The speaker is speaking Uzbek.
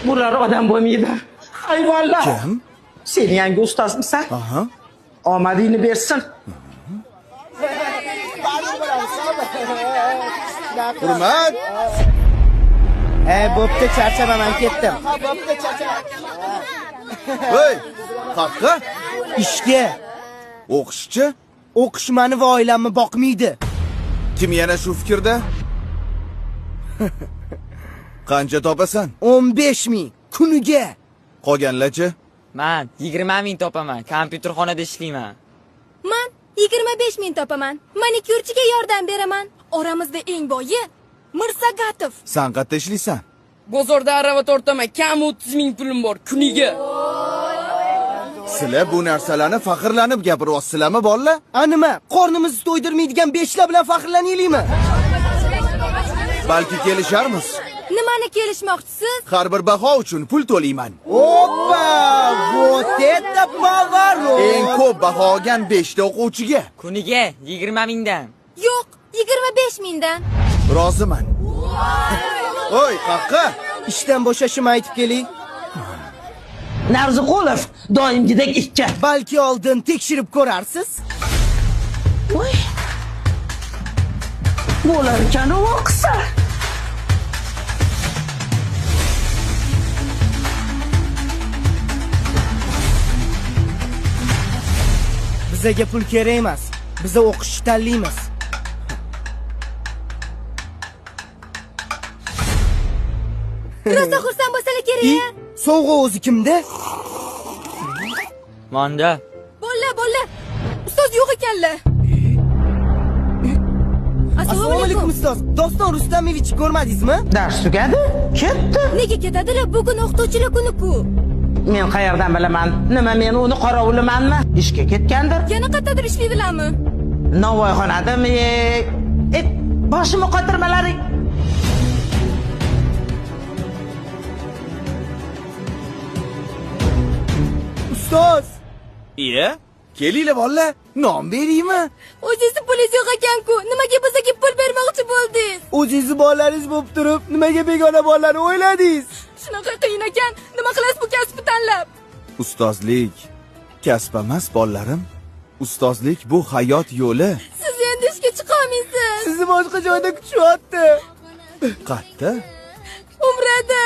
Bular odam bo'lmaydi. Hayvonlar. Kim? Sen yangi ustozmisan? Aha. Omadingni bersin. Hurmat. Bo'pti, charchaman, ketdim. Voy, qaqqa? Ishga. O'qishchi? O'qish meni va oilamni boqmaydi. Kim yana shu fikrda? Qancha topasan? 15 ming kuniga. Qolganlarchi? Men 20 ming topaman. Kompyuterxonada ishlayman. Men 25 ming topaman. Manikyurchiga yordam beraman. Oramizda eng boyi Mirsagatov. Sen qayerda ishlaysan? Bozorda arava tortaman. Kam 30 ming pulim bor kuniga. Sizlar bu narsalarni faxrlanib gapiryapsizlarmi, bolalar? Nima? Qornimizni to'ydirmaydigan 5 lar bilan faxrlanaylikmi? Balki kelisharmiz. Nimani kelishmoqchisiz? Har bir baho uchun pul to'layman. Oppa! Вот это поворот! Eng ko'p baho olgan 5 ta o'quvchiga. Kuniga 20 mingdan. Yo'q, 25 mingdan. Roziman. Voy, qaqqa? Ishdan bo'shashimni aytib keling. Narziqulov doimgidek ikki. Balki oldin tekshirib ko'rarsiz. Voy. Bo'lar ekan o'qisa. Bizaga pul kerak emas. Biz o'qishni tanlaymiz. Rosa xursand bo'lsalar kerak. Sovg'a o'zi kimda? Manda. Bolla. Ustoz yo'q ekanlar. Assalomu alaykum ustoz. Doston Rustamovich ko'rmadingizmi? Dars tugadi, ketdi. Nega ketadilar? Bugun o'qituvchilar kuni-ku. Men qayerdan bilaman? Nima men uni qorovulimanmi? Ishga ketgandir. Yana qayerdadir ishlaydilarmi? Navoiyxonadami? Boshimni qotirmalaring. Ustoz, Iya? Kelinglar bolalar, non beraymi? O'zingizni pulingiz yo'q ekan-ku. Nimaga bizga pul bermoqchi bo'ldingiz? o'zingizni bolalaringiz bo'lib turib, nimaga begona bolalarni o'yladingiz? Shunaqa qiyin ekan. Nima qilasiz bu kasbni tanlab? Ustozlik kasb emas, bolalarim. Ustozlik bu hayot yo'li. Siz endi ishga chiqolmaysiz. Sizni boshqa joyda kutishyapti. Qatta? Umrada.